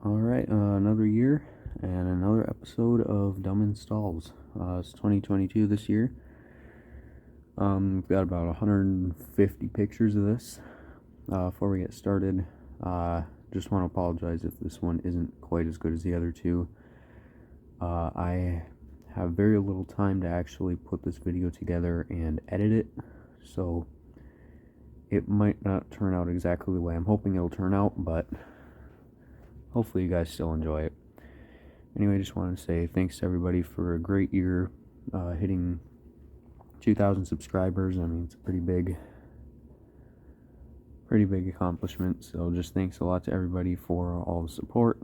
Alright, another year and another episode of Dumb Installs. It's 2022 this year. We've got about 150 pictures of this. Before we get started, just want to apologize if this one isn't quite as good as the other two. I have very little time to actually put this video together and edit it, so it might not turn out exactly the way I'm hoping it'll turn out, but hopefully you guys still enjoy it. Anyway, I just wanted to say thanks to everybody for a great year, hitting 2,000 subscribers. I mean, it's a pretty big accomplishment, so just thanks a lot to everybody for all the support,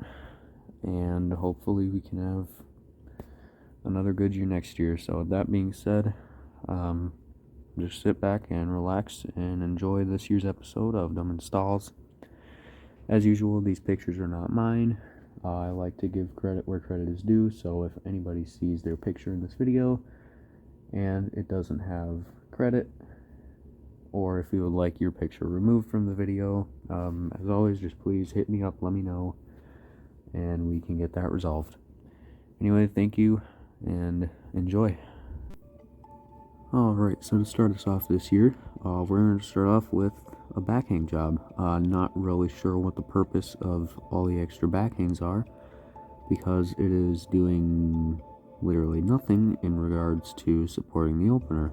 and hopefully we can have another good year next year. So with that being said, just sit back and relax and enjoy this year's episode of Dumb Installs. As usual, these pictures are not mine. I like to give credit where credit is due, so if anybody sees their picture in this video and it doesn't have credit, or if you would like your picture removed from the video, as always, just please hit me up, let me know, and we can get that resolved. Anyway, thank you, and enjoy. Alright, so to start us off this year, we're going to start off with a backhang job. Not really sure what the purpose of all the extra backhangs are, because it is doing literally nothing in regards to supporting the opener.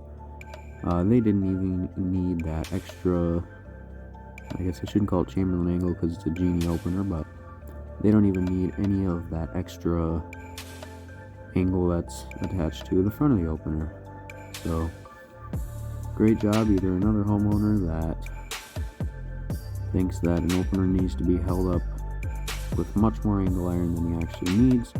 They didn't even need that extra, I guess I shouldn't call it Chamberlain angle because it's a Genie opener, but they don't even need any of that extra angle that's attached to the front of the opener. So, great job. Either another homeowner that thinks that an opener needs to be held up with much more angle iron than he actually needs,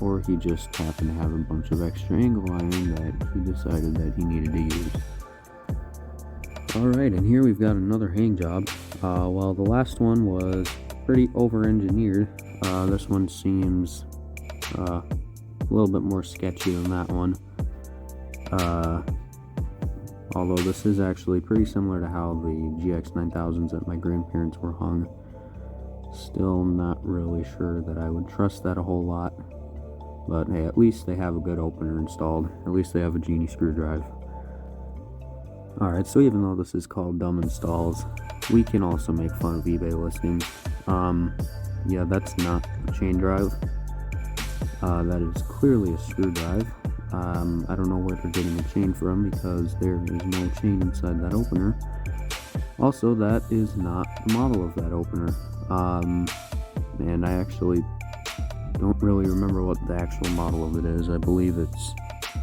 or he just happened to have a bunch of extra angle iron that he decided that he needed to use. Alright, and here we've got another hang job. While the last one was pretty over-engineered, this one seems a little bit more sketchy than that one. Although this is actually pretty similar to how the GX9000s at my grandparents were hung. Still not really sure that I would trust that a whole lot. But hey, at least they have a good opener installed. At least they have a Genie screw drive. Alright, so even though this is called Dumb Installs, we can also make fun of eBay listings. Yeah, that's not a chain drive. That is clearly a screw drive. I don't know where they're getting a chain from, because there is no chain inside that opener. Also, that is not the model of that opener. And I actually don't really remember what the actual model of it is. I believe it's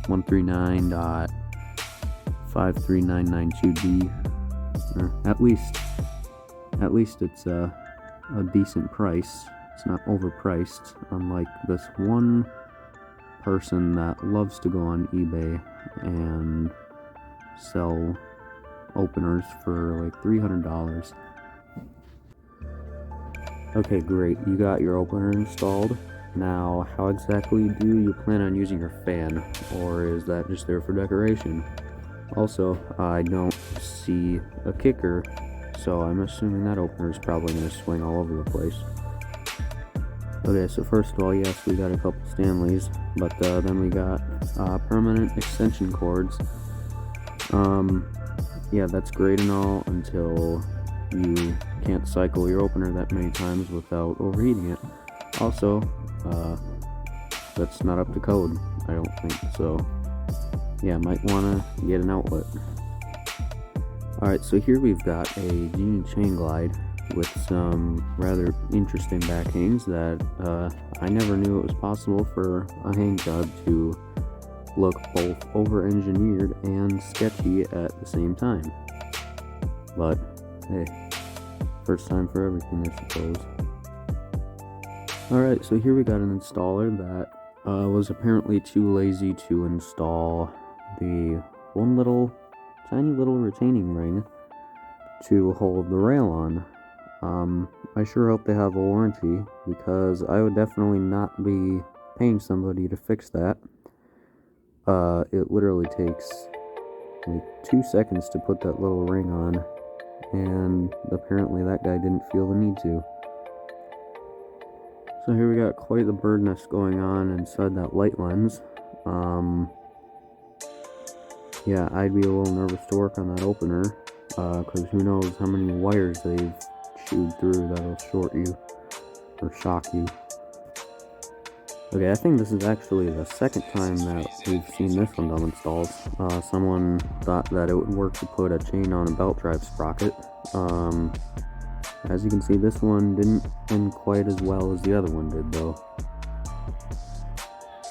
139.53992D. Or at least it's a decent price. It's not overpriced, unlike this one person that loves to go on eBay and sell openers for like $300. Okay, great, you got your opener installed. Now, how exactly do you plan on using your fan, or is that just there for decoration? Also, I don't see a kicker, so I'm assuming that opener is probably going to swing all over the place. Okay, so first of all, yes, we got a couple Stanleys, but then we got permanent extension cords. Yeah, that's great and all until you can't cycle your opener that many times without overheating it. Also, that's not up to code, I don't think, so yeah, might want to get an outlet. Alright, so here we've got a Genie chain glide with some rather interesting backhangs that I never knew it was possible for a hang job to look both over-engineered and sketchy at the same time. But hey, first time for everything, I suppose. Alright, so here we got an installer that was apparently too lazy to install the one tiny little retaining ring to hold the rail on. I sure hope they have a warranty, because I would definitely not be paying somebody to fix that. It literally takes like 2 seconds to put that little ring on, and apparently that guy didn't feel the need to. So here we got quite the bird nest going on inside that light lens. Yeah, I'd be a little nervous to work on that opener, because who knows how many wires they've chewed through that'll short you, or shock you. Okay, I think this is actually the second time that we've seen this one done installs. Someone thought that it would work to put a chain on a belt drive sprocket. As you can see, this one didn't end quite as well as the other one did, though.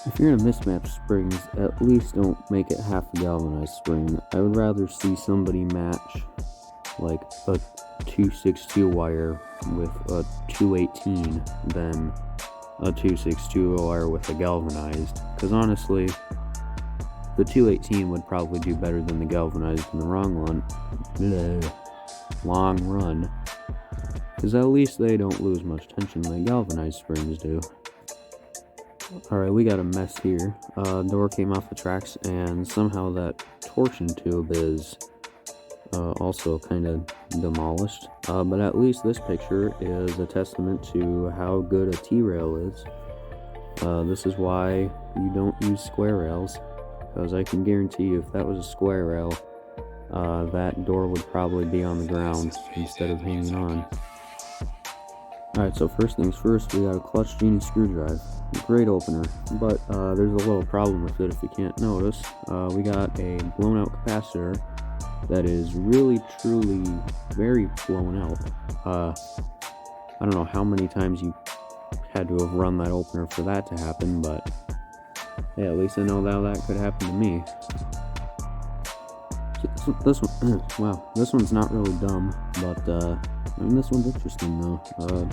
If you're gonna mismatch springs, at least don't make it half a galvanized spring. I would rather see somebody match like a 262 wire with a 218 than a 262 wire with a galvanized, because honestly the 218 would probably do better than the galvanized in the long run, because at least they don't lose much tension like galvanized springs do. Alright, we got a mess here. Door came off the tracks, and somehow that torsion tube is also kind of demolished. But at least this picture is a testament to how good a T-rail is. This is why you don't use square rails, because I can guarantee you if that was a square rail, that door would probably be on the ground instead of hanging on. Alright, so first things first, we got a Clutch Genie Screw drive. Great opener, but there's a little problem with it if you can't notice. We got a blown out capacitor that is really, truly very blown out. I don't know how many times you had to have run that opener for that to happen, but hey, at least I know now that could happen to me. So this one, wow, this one's not really dumb, but I mean, this one's interesting though.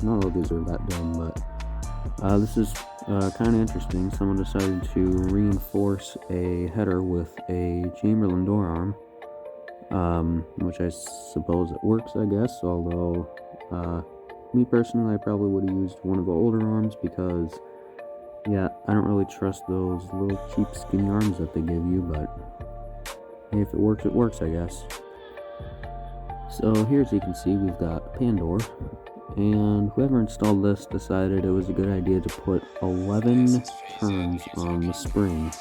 Not all these are that dumb, but this is kind of interesting. Someone decided to reinforce a header with a Chamberlain door arm, which I suppose it works, I guess, although me personally, I probably would have used one of the older arms because, yeah, I don't really trust those little cheap skinny arms that they give you, but hey, if it works, I guess. So here, as you can see, we've got a pan door, and whoever installed this decided it was a good idea to put 11 turns on the spring.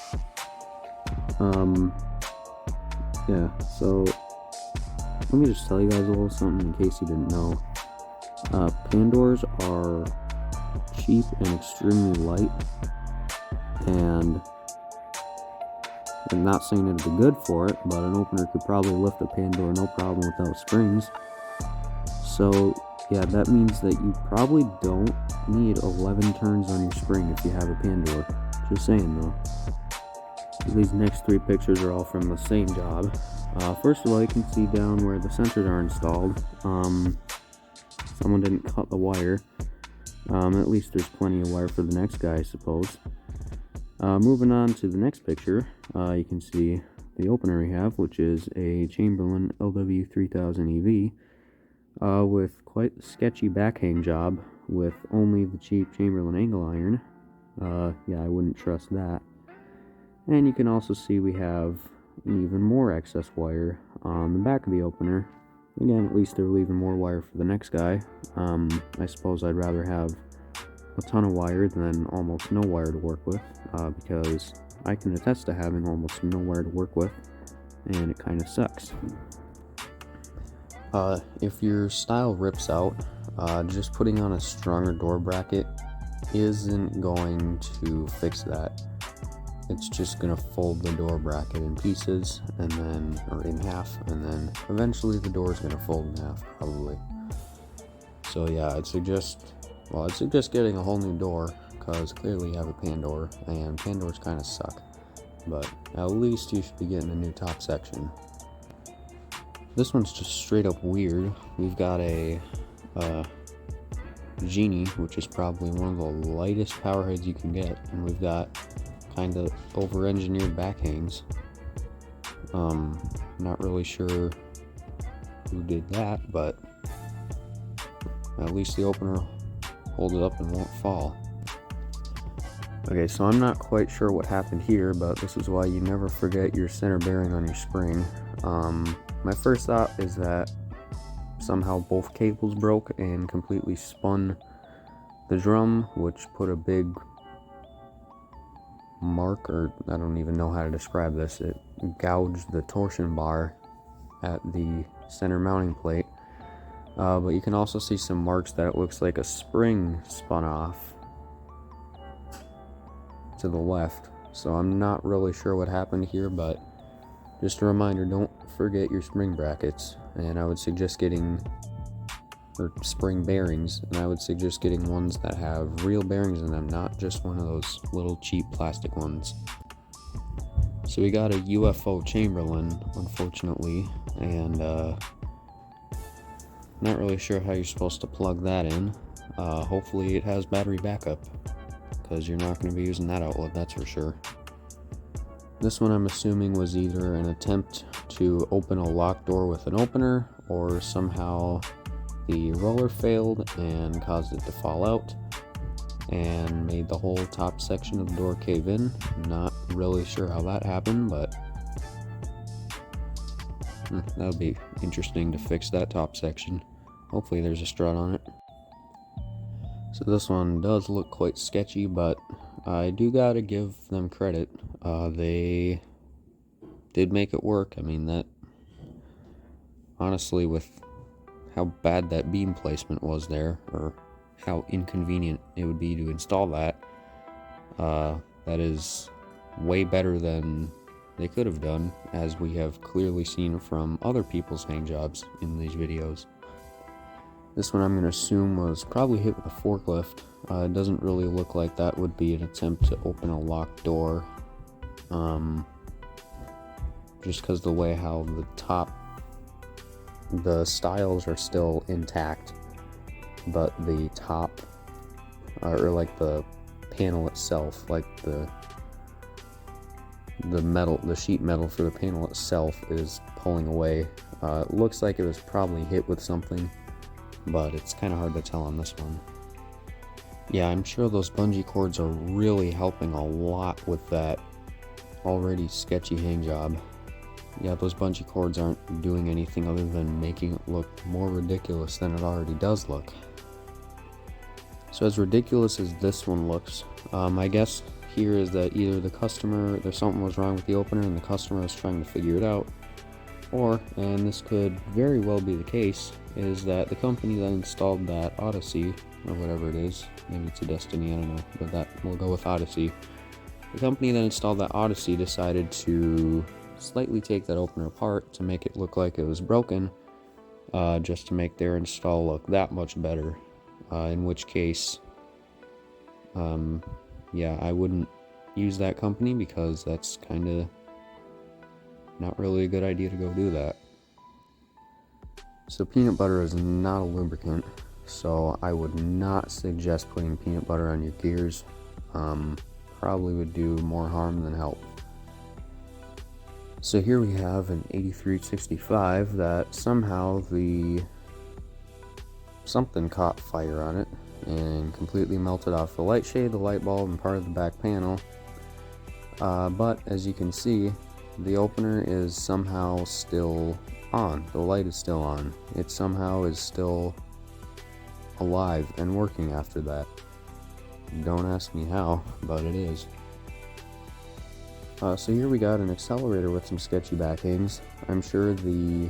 Yeah, so let me just tell you guys a little something in case you didn't know. Pan doors are cheap and extremely light, and I'm not saying it'd be good for it, but an opener could probably lift a pan door no problem without springs. So yeah, that means that you probably don't need 11 turns on your spring if you have a pan door. Just saying though. These next three pictures are all from the same job. First of all, you can see down where the sensors are installed. Someone didn't cut the wire. At least there's plenty of wire for the next guy, I suppose. Moving on to the next picture, you can see the opener we have, which is a Chamberlain LW3000 EV with quite the sketchy backhang job with only the cheap Chamberlain angle iron. Yeah, I wouldn't trust that. And you can also see we have even more excess wire on the back of the opener. Again, at least they're leaving more wire for the next guy. I suppose I'd rather have a ton of wire than almost no wire to work with, because I can attest to having almost no wire to work with, and it kind of sucks. If your style rips out, just putting on a stronger door bracket isn't going to fix that. It's just going to fold the door bracket in pieces, and then, or in half, and then eventually the door is going to fold in half, probably. So yeah, I'd suggest getting a whole new door, because clearly you have a pan door, and pan doors kind of suck. But at least you should be getting a new top section. This one's just straight up weird. We've got a Genie, which is probably one of the lightest power heads you can get, and we've got kind of over-engineered backhangs. Not really sure who did that, but at least the opener holds it up and won't fall. Okay, so I'm not quite sure what happened here, but this is why you never forget your center bearing on your spring. My first thought is that somehow both cables broke and completely spun The drum, which put a big mark, or I don't even know how to describe this, it gouged the torsion bar at the center mounting plate. But you can also see some marks that it looks like a spring spun off to the left. So I'm not really sure what happened here, but just a reminder, don't forget your spring brackets. And I would suggest getting, or spring bearings, and I would suggest getting ones that have real bearings in them, not just one of those little cheap plastic ones. So we got a UFO Chamberlain, unfortunately, and not really sure how you're supposed to plug that in. Hopefully it has battery backup, because you're not going to be using that outlet, that's for sure. This one I'm assuming was either an attempt to open a locked door with an opener, or somehow the roller failed and caused it to fall out and made the whole top section of the door cave in. Not really sure how that happened, but that would be interesting to fix that top section. Hopefully there's a strut on it. So this one does look quite sketchy, but I do gotta give them credit. They did make it work. I mean, that honestly, with how bad that beam placement was there, or how inconvenient it would be to install that, that is way better than they could have done, as we have clearly seen from other people's hang jobs in these videos. This one I'm going to assume was probably hit with a forklift. It doesn't really look like that would be an attempt to open a locked door. Just because the way how the stiles are still intact, but the top, or like the panel itself, like the sheet metal for the panel itself is pulling away. It looks like it was probably hit with something, but it's kind of hard to tell on this one. Yeah, I'm sure those bungee cords are really helping a lot with that already sketchy hang job. Yeah, those bungee cords aren't doing anything other than making it look more ridiculous than it already does look. So as ridiculous as this one looks, my guess here is that either there's something was wrong with the opener and the customer was trying to figure it out, or, and this could very well be the case, is that the company that installed that Odyssey, or whatever it is, maybe it's a Destiny, I don't know, but that we'll go with Odyssey. The company that installed that Odyssey decided to slightly take that opener apart to make it look like it was broken, just to make their install look that much better. In which case, yeah, I wouldn't use that company, because that's kind of not really a good idea to go do that. So peanut butter is not a lubricant, so I would not suggest putting peanut butter on your gears. Probably would do more harm than help. So here we have an 8365 that somehow something caught fire on it and completely melted off the light shade, the light bulb, and part of the back panel. But as you can see, the opener is somehow still on. The light is still on. It somehow is still alive and working after that. Don't ask me how, but it is. So here we got an Excellerator with some sketchy backhangs. I'm sure the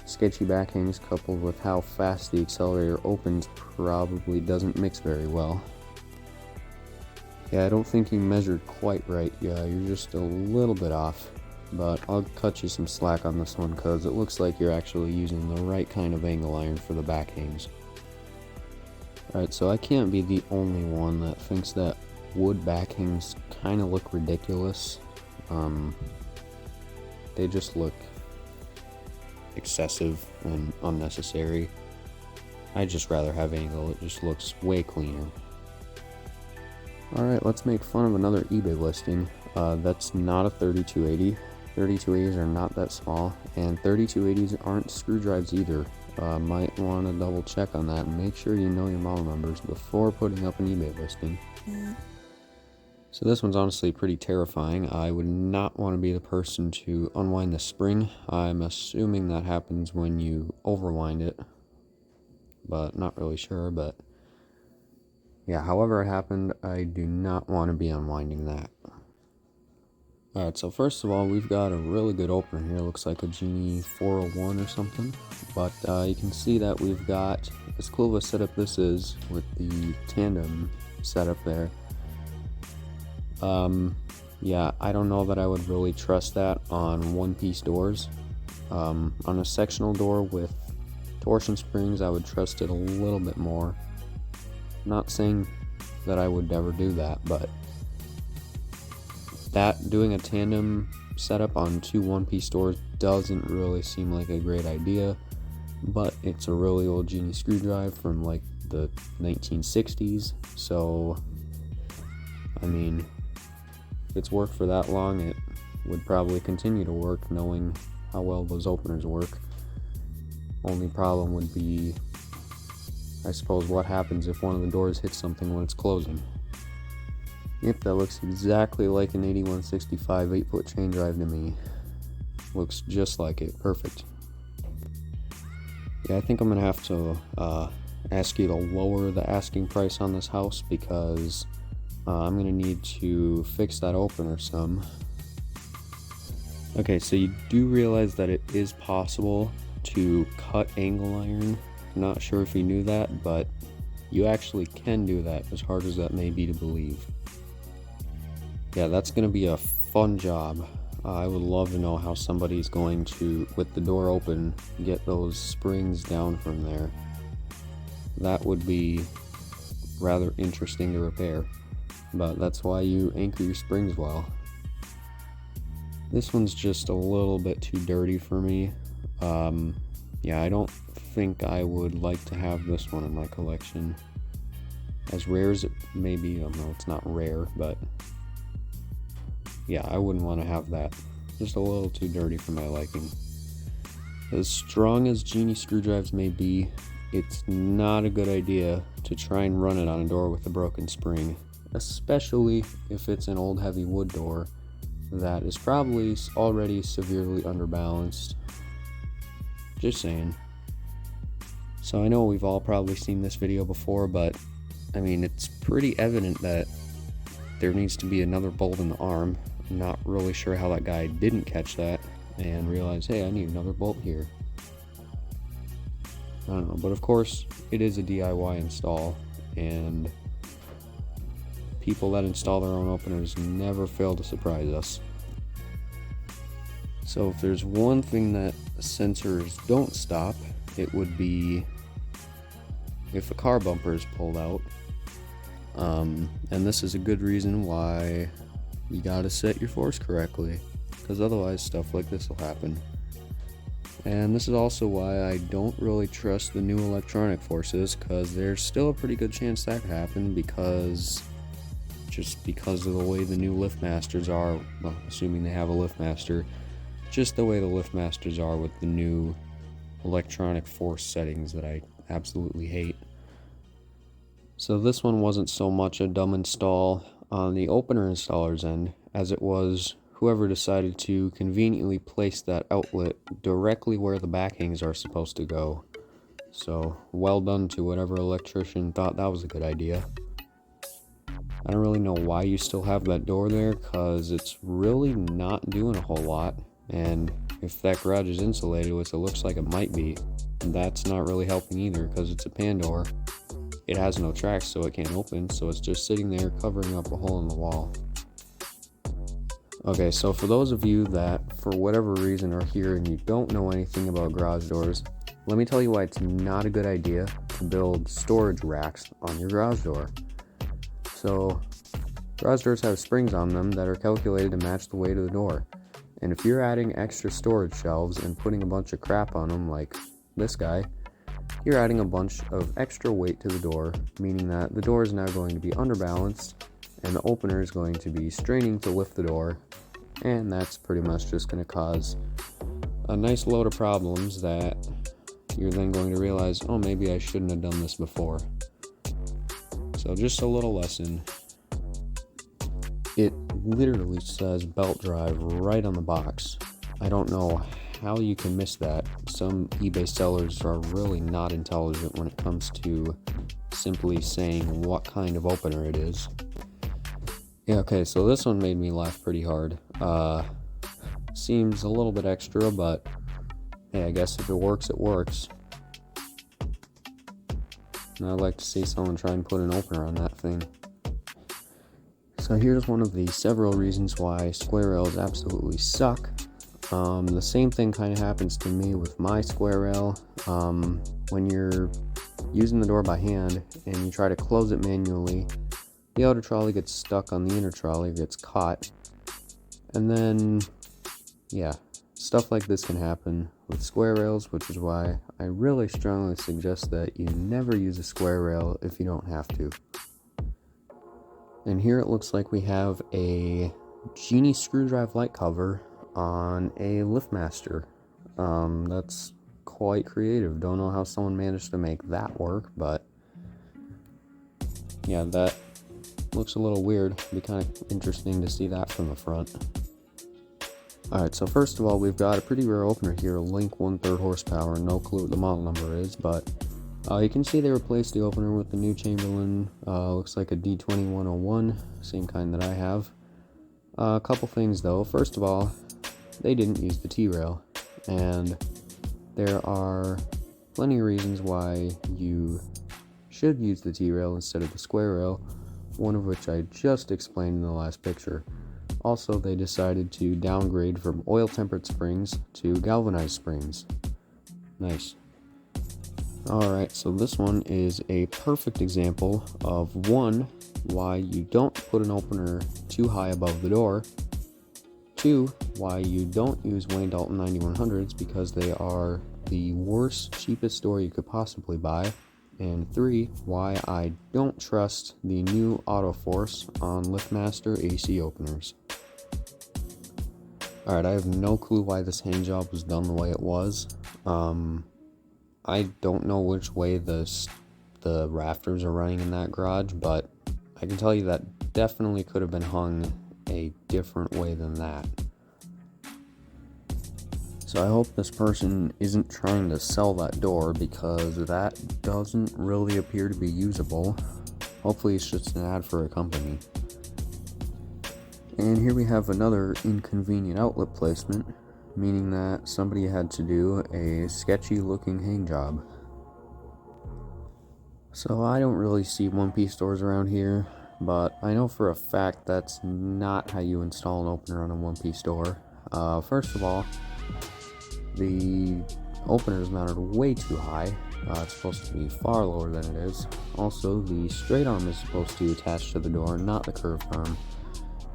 sketchy backhangs coupled with how fast the Excellerator opens probably doesn't mix very well. Yeah, I don't think you measured quite right. Yeah, you're just a little bit off, but I'll cut you some slack on this one because it looks like you're actually using the right kind of angle iron for the backhangs. Alright, so I can't be the only one that thinks that wood backhangs kind of look ridiculous. They just look excessive and unnecessary. I'd just rather have angle. It just looks way cleaner. Alright, let's make fun of another eBay listing. That's not a 3280. 3280s are not that small, and 3280s aren't screw drives either. Might want to double check on that and make sure you know your model numbers before putting up an eBay listing. So this one's honestly pretty terrifying. I would not want to be the person to unwind the spring. I'm assuming that happens when you overwind it, but not really sure. But Yeah, however it happened, I do not want to be unwinding that. Alright, so first of all, we've got a really good opener here. Looks like a Genie 401 or something. But you can see that we've got, as cool of a setup this is, with the Tandem setup there. Yeah, I don't know that I would really trust that on one-piece doors. On a sectional door with torsion springs, I would trust it a little bit more. Not saying that I would ever do that, but doing a tandem setup on two one-piece doors doesn't really seem like a great idea, but it's a really old Genie screwdriver from like the 1960s, so I mean, if it's worked for that long, it would probably continue to work, knowing how well those openers work. Only problem would be, I suppose, what happens if one of the doors hits something when it's closing. Yep, that looks exactly like an 8165 8-foot chain drive to me. Looks just like it. Perfect. Yeah, I think I'm going to have to ask you to lower the asking price on this house, because I'm going to need to fix that opener some. Okay, so you do realize that it is possible to cut angle iron. I'm not sure if you knew that, but you actually can do that, as hard as that may be to believe. Yeah, that's going to be a fun job. I would love to know how somebody's going to, with the door open, get those springs down from there. That would be rather interesting to repair, but that's why you anchor your springs well. This one's just a little bit too dirty for me. Yeah, I don't think I would like to have this one in my collection. As rare as it may be, I know it's not rare, but yeah, I wouldn't want to have that. Just a little too dirty for my liking. As strong as Genie screwdrivers may be, it's not a good idea to try and run it on a door with a broken spring, especially if it's an old heavy wood door that is probably already severely underbalanced. Just saying. So I know we've all probably seen this video before, but I mean, it's pretty evident that there needs to be another bolt in the arm. I'm not really sure how that guy didn't catch that and realize, hey, I need another bolt here. I don't know, but of course it is a DIY install, and people that install their own openers never fail to surprise us. So if there's one thing that sensors don't stop, it would be if a car bumper is pulled out. And this is a good reason why you gotta set your force correctly, because otherwise stuff like this will happen. And this is also why I don't really trust the new electronic forces, because there's still a pretty good chance that could happen, because of the way the new LiftMasters are, well, assuming they have a LiftMaster, just the way the LiftMasters are with the new electronic force settings that I absolutely hate. So this one wasn't so much a dumb install on the opener installer's end as it was whoever decided to conveniently place that outlet directly where the backhangs are supposed to go. So well done to whatever electrician thought that was a good idea. I don't really know why you still have that door there, because it's really not doing a whole lot, and if that garage is insulated, which it looks like it might be, that's not really helping either, because it's a pan door. It has no tracks, so it can't open, so it's just sitting there covering up a hole in the wall. Okay, so for those of you that, for whatever reason, are here and you don't know anything about garage doors, let me tell you why it's not a good idea to build storage racks on your garage door. So, garage doors have springs on them that are calculated to match the weight of the door. And if you're adding extra storage shelves and putting a bunch of crap on them, like this guy, you're adding a bunch of extra weight to the door, meaning that the door is now going to be underbalanced, and the opener is going to be straining to lift the door, and that's pretty much just going to cause a nice load of problems that you're then going to realize, oh, maybe I shouldn't have done this before. So just a little lesson. It literally says belt drive right on the box. I don't know how you can miss that. Some eBay sellers are really not intelligent when it comes to simply saying what kind of opener it is. Yeah, okay, so this one made me laugh pretty hard. Seems a little bit extra, but hey, I guess if it works, it works. And I'd like to see someone try and put an opener on that thing. So here's one of the several reasons why square rails absolutely suck. The same thing kind of happens to me with my square rail. When you're using the door by hand and you try to close it manually, the outer trolley gets stuck on the inner trolley, gets caught, and then, yeah, stuff like this can happen with square rails, which is why I really strongly suggest that you never use a square rail if you don't have to. And here it looks like we have a Genie Screwdrive light cover on a LiftMaster. That's quite creative. Don't know how someone managed to make that work, but yeah, that looks a little weird. It'd be kind of interesting to see that from the front. Alright, so first of all, we've got a pretty rare opener here, a Link 1/3 horsepower. No clue what the model number is, but you can see they replaced the opener with the new Chamberlain. Looks like a D2101, same kind that I have. A couple things though. First of all, they didn't use the T-rail, and there are plenty of reasons why you should use the T-rail instead of the square rail, one of which I just explained in the last picture. Also, they decided to downgrade from oil-tempered springs to galvanized springs. Nice. Alright, so this one is a perfect example of, one, why you don't put an opener too high above the door, two, why you don't use Wayne Dalton 9100s because they are the worst, cheapest door you could possibly buy, and three, why I don't trust the new AutoForce on LiftMaster AC openers. Alright, I have no clue why this hang job was done the way it was. I don't know which way the rafters are running in that garage, but I can tell you that definitely could have been hung a different way than that. So I hope this person isn't trying to sell that door, because that doesn't really appear to be usable. Hopefully it's just an ad for a company. And here we have another inconvenient outlet placement, meaning that somebody had to do a sketchy looking hang job. So I don't really see one-piece doors around here, but I know for a fact that's not how you install an opener on a one-piece door. First of all, the opener is mounted way too high. It's supposed to be far lower than it is. Also, the straight arm is supposed to attach to the door, not the curved arm.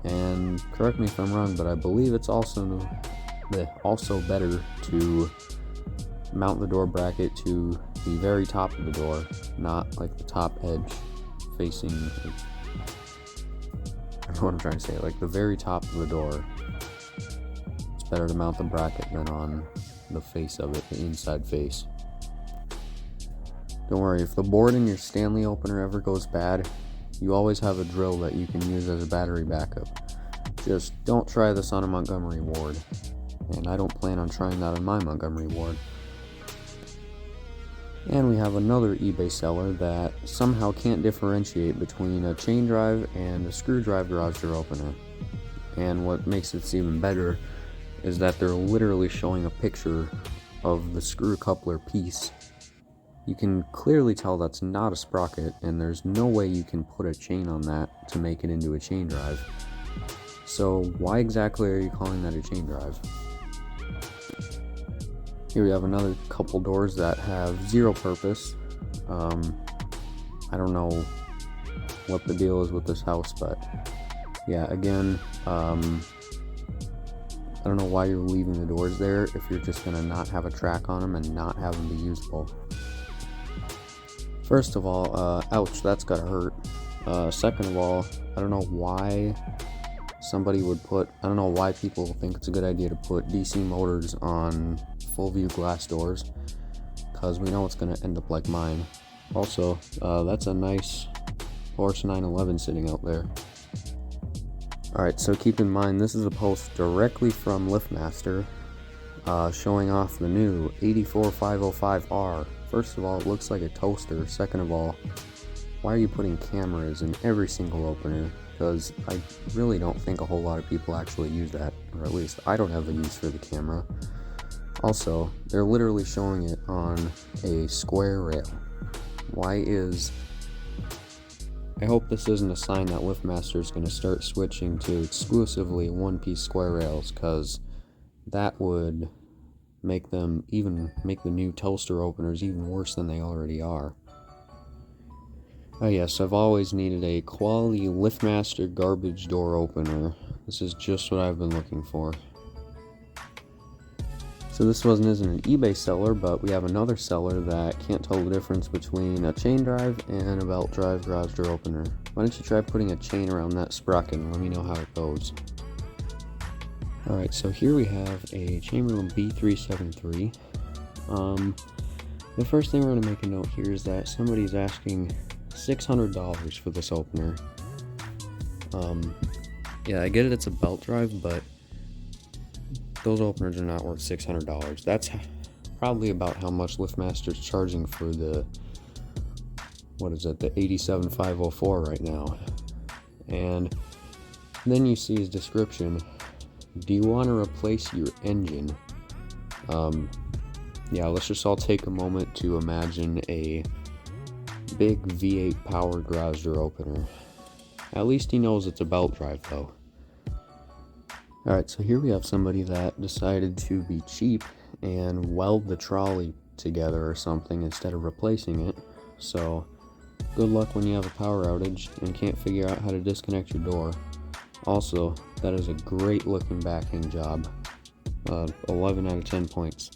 And correct me if I'm wrong, but I believe it's also better to mount the door bracket to the very top of the door, not like the top edge facing, I don't know what I'm trying to say, like the very top of the door. It's better to mount the bracket than on the face of it, the inside face. Don't worry, if the board in your Stanley opener ever goes bad, you always have a drill that you can use as a battery backup. Just don't try this on a Montgomery ward. And I don't plan on trying that on my Montgomery ward. And we have another eBay seller that somehow can't differentiate between a chain drive and a screw drive garage door opener. And what makes this even better is that they're literally showing a picture of the screw coupler piece. You can clearly tell that's not a sprocket, and there's no way you can put a chain on that to make it into a chain drive. So why exactly are you calling that a chain drive? Here we have another couple doors that have zero purpose. I don't know what the deal is with this house, but yeah, again, I don't know why you're leaving the doors there if you're just going to not have a track on them and not have them be usable. First of all, ouch, that's gotta hurt. Second of all, I don't know why I don't know why people think it's a good idea to put DC motors on full view glass doors, because we know it's going to end up like mine. Also, that's a nice Porsche 911 sitting out there. Alright, so keep in mind this is a post directly from LiftMaster, showing off the new 84505R. First of all, it looks like a toaster. Second of all, why are you putting cameras in every single opener? Because I really don't think a whole lot of people actually use that, or at least I don't have a use for the camera. Also, they're literally showing it on a square rail. I hope this isn't a sign that LiftMaster is going to start switching to exclusively one-piece square rails, because that would make the new toaster openers even worse than they already are. Oh yes, I've always needed a quality LiftMaster garbage door opener. This is just what I've been looking for. So this one isn't an eBay seller, but we have another seller that can't tell the difference between a chain drive and a belt drive garage door opener. Why don't you try putting a chain around that sprocket and let me know how it goes. Alright, so here we have a Chamberlain B373. The first thing we're going to make a note here is that somebody's asking $600 for this opener. Yeah, I get it, it's a belt drive, but those openers are not worth $600. That's probably about how much LiftMaster's charging for the, the 87504 right now. And then you see his description. Do you want to replace your engine? Yeah, let's just all take a moment to imagine a big V8 powered garage door opener. At least he knows it's a belt drive though. Alright, so here we have somebody that decided to be cheap and weld the trolley together or something instead of replacing it. So, good luck when you have a power outage and can't figure out how to disconnect your door. Also, that is a great looking backhang job. 11 out of 10 points.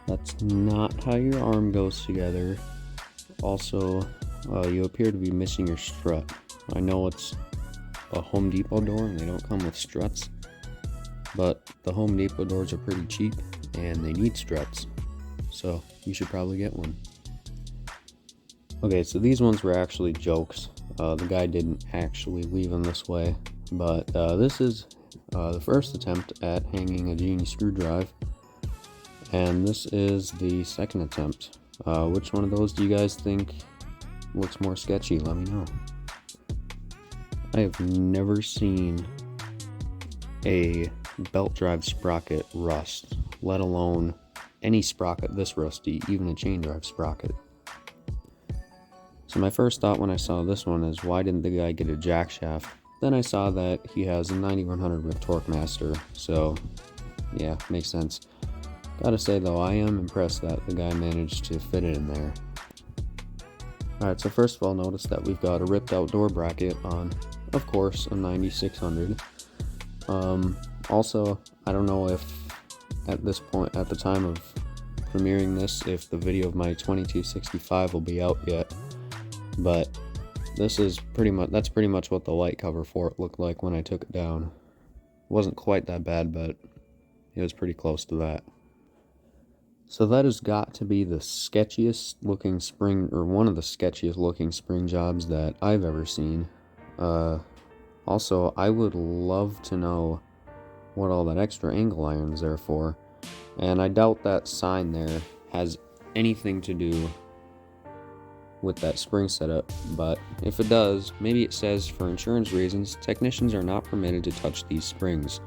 That's not how your arm goes together. Also, you appear to be missing your strut. I know it's a Home Depot door and they don't come with struts, but the Home Depot doors are pretty cheap and they need struts, so you should probably get one. Okay, so these ones were actually jokes. The guy didn't actually leave them this way, but this is the first attempt at hanging a Genie screw drive, and this is the second attempt. Which one of those do you guys think looks more sketchy? Let me know. I have never seen a belt drive sprocket rust, let alone any sprocket this rusty, even a chain drive sprocket. So my first thought when I saw this one is, why didn't the guy get a jack shaft? Then I saw that he has a 9100 with TorqueMaster, so yeah, makes sense. Gotta say though, I am impressed that the guy managed to fit it in there. Alright, so first of all, notice that we've got a ripped out door bracket on, of course, a 9600. Also, I don't know if at this point, at the time of premiering this, if the video of my 2265 will be out yet, but this is that's pretty much what the light cover for it looked like when I took it down. Wasn't quite that bad, but it was pretty close to that. So that has got to be the sketchiest looking spring, or one of the sketchiest looking spring jobs that I've ever seen. Also, I would love to know what all that extra angle iron is there for, and I doubt that sign there has anything to do with that spring setup, but if it does, maybe it says for insurance reasons technicians are not permitted to touch these springs,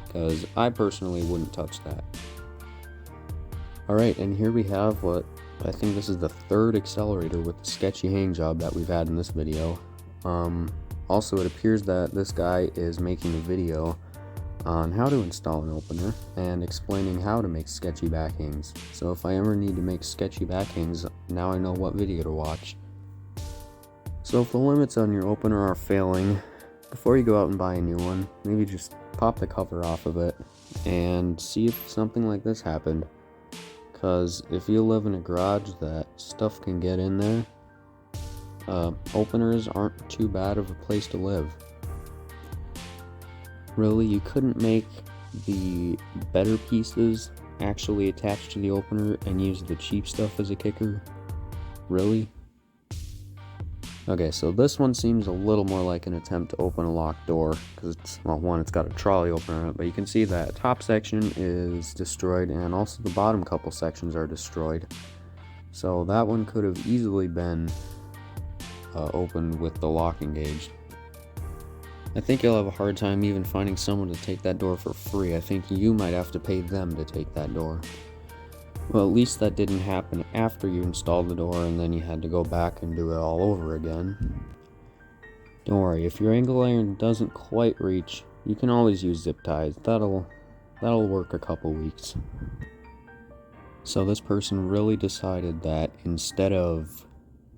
because I personally wouldn't touch that. Alright, and here we have what I think this is the third accelerator with the sketchy hang job that we've had in this video. Also, it appears that this guy is making a video on how to install an opener and explaining how to make sketchy backhangs. So if I ever need to make sketchy backhangs, now I know what video to watch. So if the limits on your opener are failing, before you go out and buy a new one, maybe just pop the cover off of it and see if something like this happened. Because if you live in a garage that stuff can get in there, openers aren't too bad of a place to live. Really, you couldn't make the better pieces actually attach to the opener and use the cheap stuff as a kicker? Really? Okay, so this one seems a little more like an attempt to open a locked door, because it's, well, one, it's got a trolley opener on it, but you can see that top section is destroyed and also the bottom couple sections are destroyed. So that one could have easily been opened with the lock engaged. I think you'll have a hard time even finding someone to take that door for free. I think you might have to pay them to take that door. Well, at least that didn't happen after you installed the door and then you had to go back and do it all over again. Don't worry, if your angle iron doesn't quite reach, you can always use zip ties. That'll work a couple weeks. So this person really decided that instead of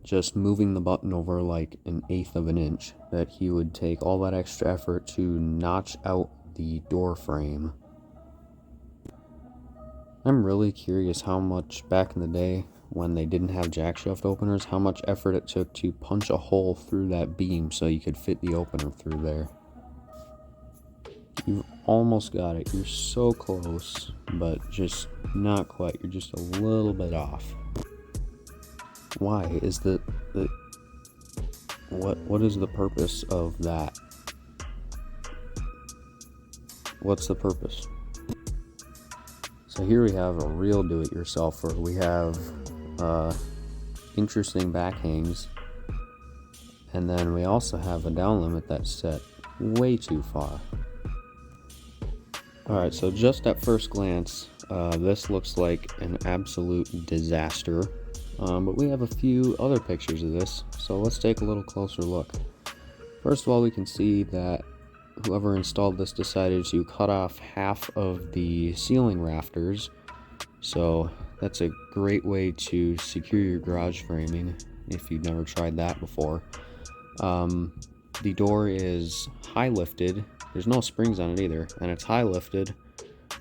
just moving the button over like 1/8 of an inch, that he would take all that extra effort to notch out the door frame. I'm really curious how much back in the day when they didn't have jack shaft openers, how much effort it took to punch a hole through that beam so you could fit the opener through there. You've almost got it. You're so close, but just not quite. You're just a little bit off. Why is what is the purpose of that? What's the purpose? So here we have a real do-it-yourselfer. We have interesting back hangs, and then we also have a down limit that's set way too far. Alright, so just at first glance, this looks like an absolute disaster. But we have a few other pictures of this, so let's take a little closer look. First of all, we can see that whoever installed this decided to cut off half of the ceiling rafters, so that's a great way to secure your garage framing if you've never tried that before. The door is high lifted, there's no springs on it either, and it's high lifted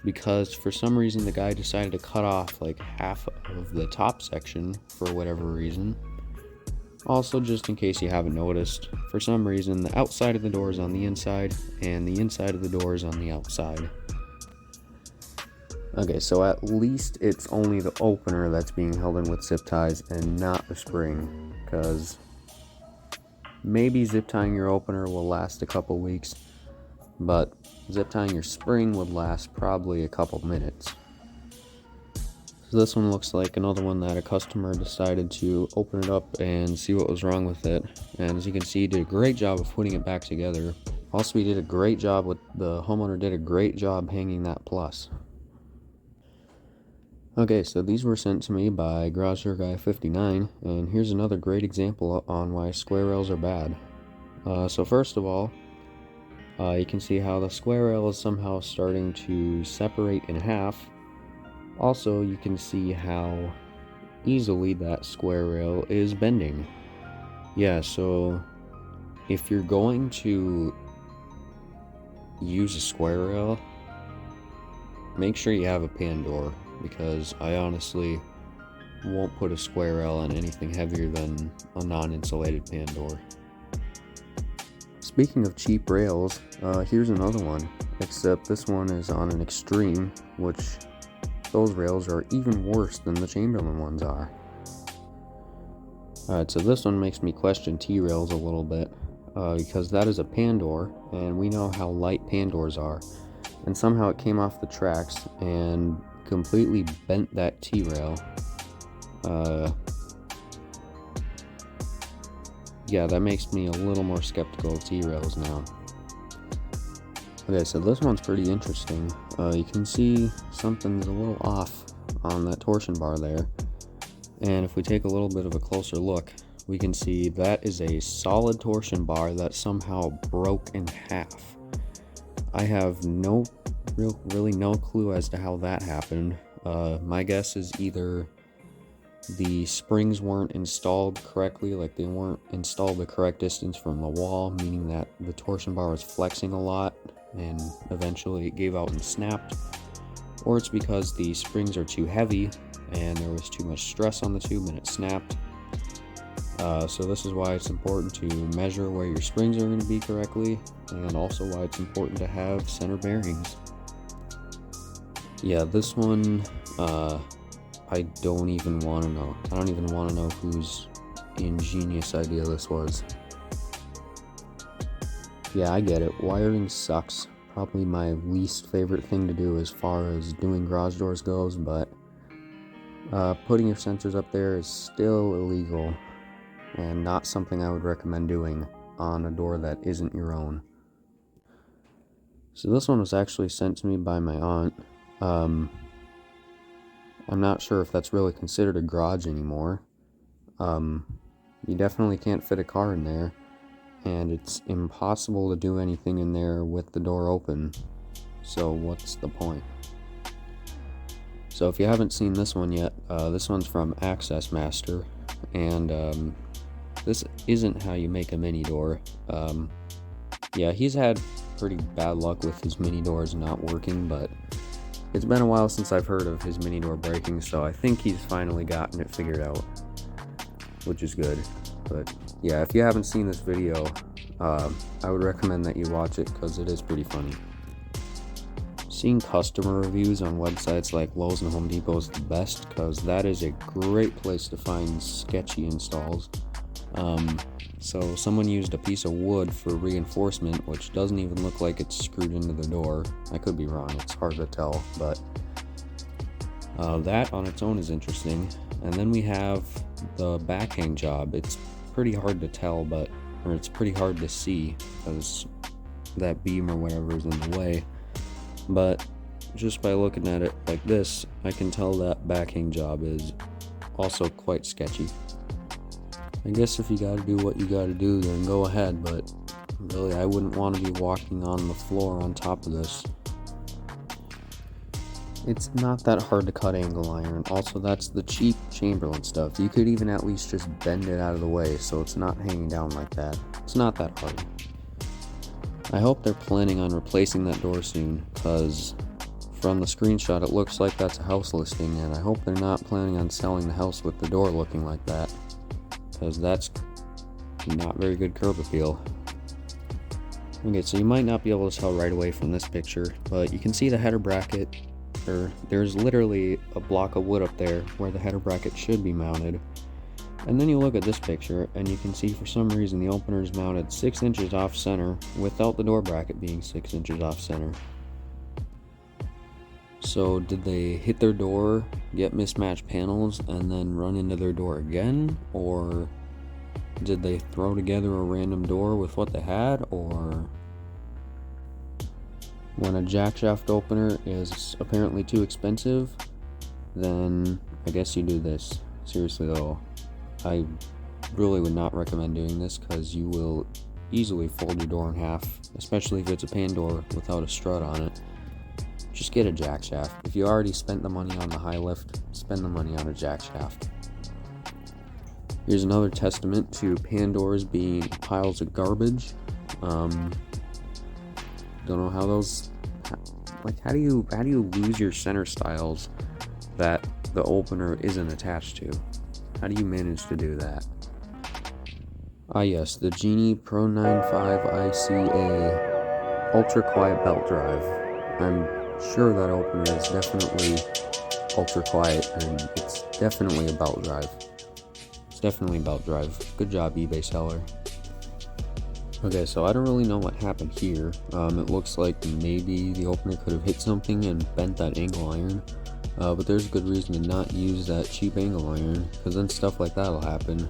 because for some reason the guy decided to cut off like half of the top section for whatever reason. Also, just in case you haven't noticed, for some reason the outside of the door is on the inside and the inside of the door is on the outside. Okay, so at least it's only the opener that's being held in with zip ties and not the spring, because maybe zip tying your opener will last a couple weeks, but zip tying your spring would last probably a couple minutes. So this one looks like another one that a customer decided to open it up and see what was wrong with it. And as you can see, he did a great job of putting it back together. Also, he did a great job the homeowner did a great job hanging that plus. Okay, so these were sent to me by Garage Door Guy 59, and here's another great example on why square rails are bad. So first of all, you can see how the square rail is somehow starting to separate in half. Also, you can see how easily that square rail is bending. Yeah, so if you're going to use a square rail, make sure you have a pan door, because I honestly won't put a square rail on anything heavier than a non-insulated pan door. Speaking of cheap rails, here's another one, except this one is on an Xtreme, which those rails are even worse than the Chamberlain ones are. Alright, so this one makes me question T-rails a little bit, because that is a pan door, and we know how light pan doors are, and somehow it came off the tracks and completely bent that T-rail. Yeah, that makes me a little more skeptical of T-rails now. Okay, so this one's pretty interesting. You can see something's a little off on that torsion bar there. And if we take a little bit of a closer look, we can see that is a solid torsion bar that somehow broke in half. I have really no clue as to how that happened. My guess is either the springs weren't installed correctly, like they weren't installed the correct distance from the wall, meaning that the torsion bar was flexing a lot and eventually it gave out and snapped, or it's because the springs are too heavy and there was too much stress on the tube and it snapped. So this is why it's important to measure where your springs are going to be correctly, and also why it's important to have center bearings. Yeah, this one, I don't even want to know. I don't even want to know whose ingenious idea this was. Yeah, I get it. Wiring sucks. Probably my least favorite thing to do as far as doing garage doors goes, but putting your sensors up there is still illegal. and not something I would recommend doing on a door that isn't your own. So this one was actually sent to me by my aunt. I'm not sure if that's really considered a garage anymore. You definitely can't fit a car in there, and it's impossible to do anything in there with the door open. So what's the point? So if you haven't seen this one yet, this one's from Accessmaster, and this isn't how you make a mini door. Yeah, he's had pretty bad luck with his mini doors not working, but it's been a while since I've heard of his mini door breaking, so I think he's finally gotten it figured out, which is good. But yeah, if you haven't seen this video, I would recommend that you watch it because it is pretty funny. Seeing customer reviews on websites like Lowe's and Home Depot is the best, because that is a great place to find sketchy installs. So someone used a piece of wood for reinforcement, which doesn't even look like it's screwed into the door. I could be wrong, it's hard to tell, but that on its own is interesting. And then we have the backhang job. It's pretty hard to tell, or it's pretty hard to see because that beam or whatever is in the way. But just by looking at it like this, I can tell that backhang job is also quite sketchy. I guess if you gotta do what you gotta do, then go ahead, but really I wouldn't want to be walking on the floor on top of this. It's not that hard to cut angle iron. Also, that's the cheap Chamberlain stuff. You could even at least just bend it out of the way so it's not hanging down like that. It's not that hard. I hope they're planning on replacing that door soon, because from the screenshot it looks like that's a house listing, and I hope they're not planning on selling the house with the door looking like that, because that's not very good curb appeal. Okay, so you might not be able to tell right away from this picture, but you can see the header bracket, or there's literally a block of wood up there where the header bracket should be mounted. And then you look at this picture and you can see for some reason the opener is mounted 6 inches off center without the door bracket being 6 inches off center. So did they hit their door, get mismatched panels, and then run into their door again? Or did they throw together a random door with what they had? Or when a jack shaft opener is apparently too expensive, then I guess you do this. Seriously though, I really would not recommend doing this because you will easily fold your door in half, especially if it's a pan door without a strut on it. Just get a jack shaft. If you already spent the money on the high lift, spend the money on a jack shaft. Here's another testament to pan doors being piles of garbage. Don't know how those, like, how do you lose your center stiles that the opener isn't attached to? How do you manage to do that? Ah yes, the Genie Pro 95 ICA Ultra Quiet Belt Drive. I'm sure that opener is definitely ultra quiet, and it's definitely a belt drive. It's definitely a belt drive. Good job, eBay seller. Okay, so I don't really know what happened here. It looks like maybe the opener could have hit something and bent that angle iron. But there's a good reason to not use that cheap angle iron, because then stuff like that will happen.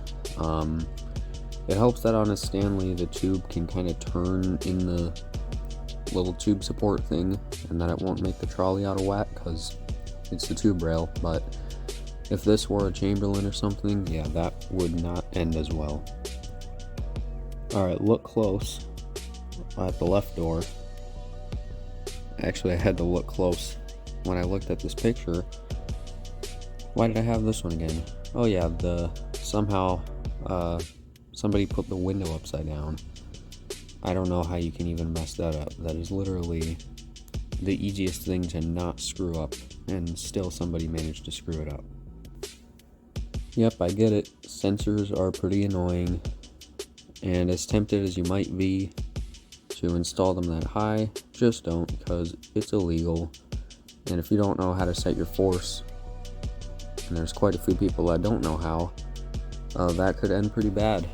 It helps that on a Stanley the tube can kind of turn in the little tube support thing, and that it won't make the trolley out of whack because it's the tube rail. But if this were a Chamberlain or something, yeah, that would not end as well. Alright, look close at the left door. Actually, I had to look close when I looked at this picture. Why did I have this one again? Oh yeah, somehow somebody put the window upside down. I don't know how you can even mess that up. That is literally the easiest thing to not screw up, and still somebody managed to screw it up. Yep, I get it. Sensors are pretty annoying, and as tempted as you might be to install them that high, just don't, because it's illegal. And if you don't know how to set your force, and there's quite a few people that don't know how, that could end pretty bad.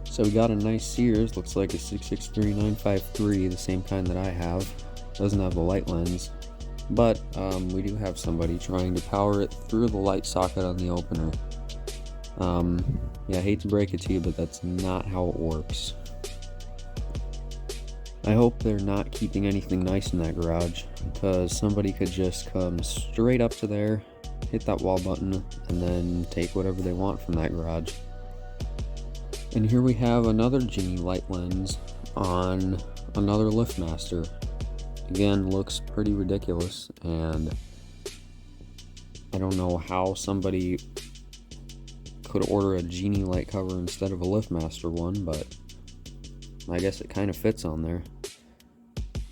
So we got a nice Sears, looks like a 663953, the same kind that I have. Doesn't have the light lens, but we do have somebody trying to power it through the light socket on the opener. Yeah, I hate to break it to you, but that's not how it works. I hope they're not keeping anything nice in that garage, because somebody could just come straight up to there, hit that wall button, and then take whatever they want from that garage. And here we have another Genie light lens on another LiftMaster. Again, looks pretty ridiculous, and I don't know how somebody could order a Genie light cover instead of a LiftMaster one, but I guess it kind of fits on there.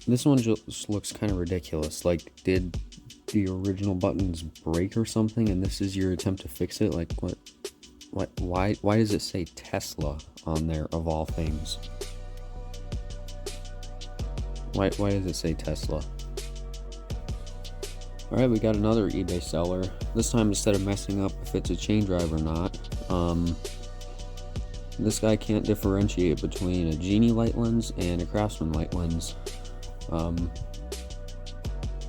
This one just looks kind of ridiculous. Like, did the original buttons break or something, and this is your attempt to fix it? Like, why does it say Tesla on there, of all things? Why does it say Tesla? Alright, we got another eBay seller. This time, instead of messing up if it's a chain drive or not, this guy can't differentiate between a Genie light lens and a Craftsman light lens.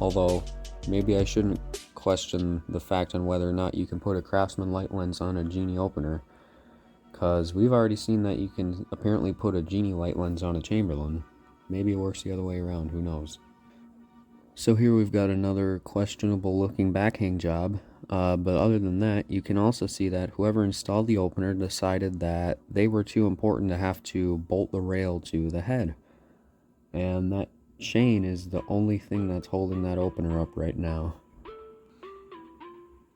Although, maybe I shouldn't question the fact on whether or not you can put a Craftsman light lens on a Genie opener, because we've already seen that you can apparently put a Genie light lens on a Chamberlain. Maybe it works the other way around, who knows. So here we've got another questionable looking backhang job, but other than that, you can also see that whoever installed the opener decided that they were too important to have to bolt the rail to the head. And that chain is the only thing that's holding that opener up right now.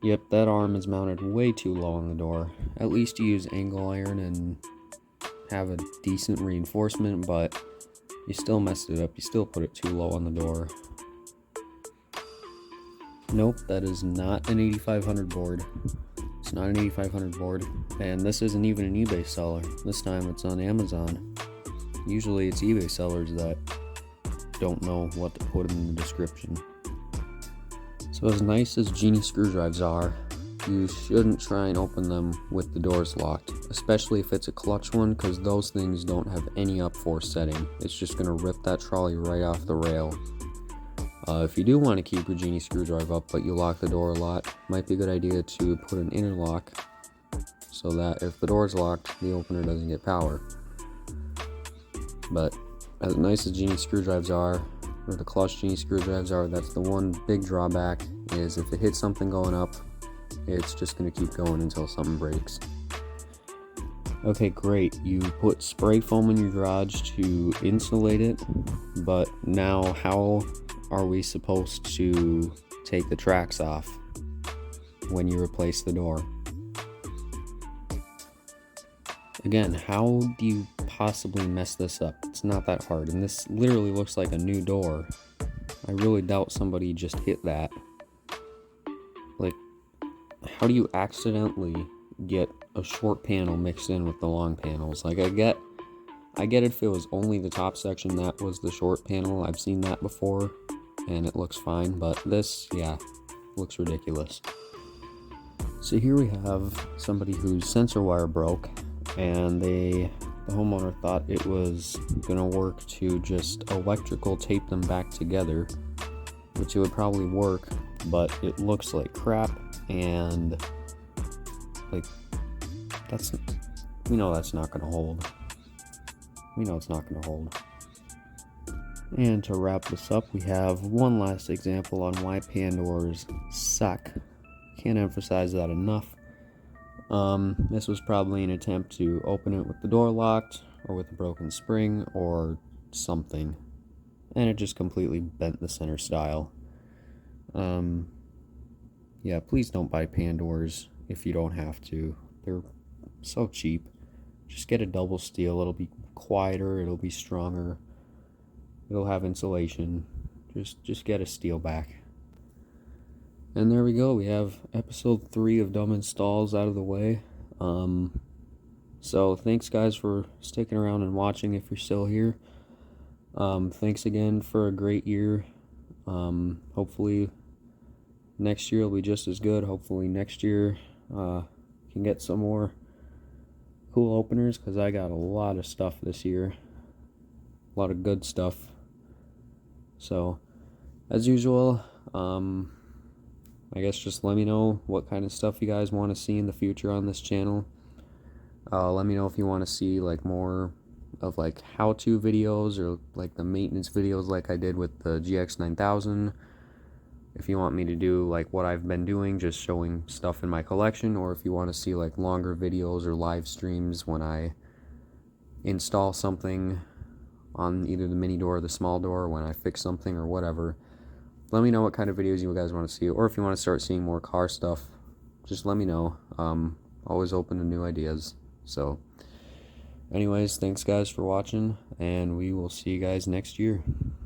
Yep, that arm is mounted way too low on the door. At least you use angle iron and have a decent reinforcement, but you still messed it up. You still put it too low on the door. Nope, that is not an 8500 board. It's not an 8500 board. And this isn't even an eBay seller. This time it's on Amazon. Usually it's eBay sellers that don't know what to put in the description. So as nice as Genie screw drives are, you shouldn't try and open them with the doors locked, especially if it's a clutch one, because those things don't have any up-force setting. It's just going to rip that trolley right off the rail. If you do want to keep your Genie screw drive up but you lock the door a lot, might be a good idea to put an inner lock so that if the door's locked, the opener doesn't get power. But as nice as Genie screw drives are, or the clutch Genie screw drives are, that's the one big drawback, is if it hits something going up, it's just going to keep going until something breaks. Okay, great. You put spray foam in your garage to insulate it, but now how are we supposed to take the tracks off when you replace the door? Again, how do you possibly mess this up? It's not that hard, and this literally looks like a new door. I really doubt somebody just hit that. Like, how do you accidentally get a short panel mixed in with the long panels? Like, I get if it was only the top section that was the short panel. I've seen that before, and it looks fine, but this, yeah, looks ridiculous. So here we have somebody whose sensor wire broke, and the homeowner thought it was gonna work to just electrical tape them back together, which it would probably work, but it looks like crap, and like, we know that's not gonna hold. We know it's not gonna hold. And to wrap this up, we have one last example on why pan doors suck. Can't emphasize that enough. This was probably an attempt to open it with the door locked, or with a broken spring, or something. And it just completely bent the center stile. Yeah, please don't buy pan doors if you don't have to. They're so cheap. Just get a double steel. It'll be quieter, it'll be stronger, it'll have insulation. Just get a steel back. And there we go, we have episode 3 of Dumb Installs out of the way. So thanks guys for sticking around and watching if you're still here. Thanks again for a great year. Hopefully next year will be just as good. Hopefully next year can get some more cool openers, because I got a lot of stuff this year. A lot of good stuff. So as usual, I guess just let me know what kind of stuff you guys want to see in the future on this channel. Let me know if you want to see like more of like how-to videos or like the maintenance videos like I did with the GX9000. If you want me to do like what I've been doing, just showing stuff in my collection, or if you want to see like longer videos or live streams when I install something on either the mini door or the small door, when I fix something or whatever, let me know what kind of videos you guys want to see, or if you want to start seeing more car stuff, just let me know. Always open to new ideas. So anyways, thanks guys for watching, and we will see you guys next year.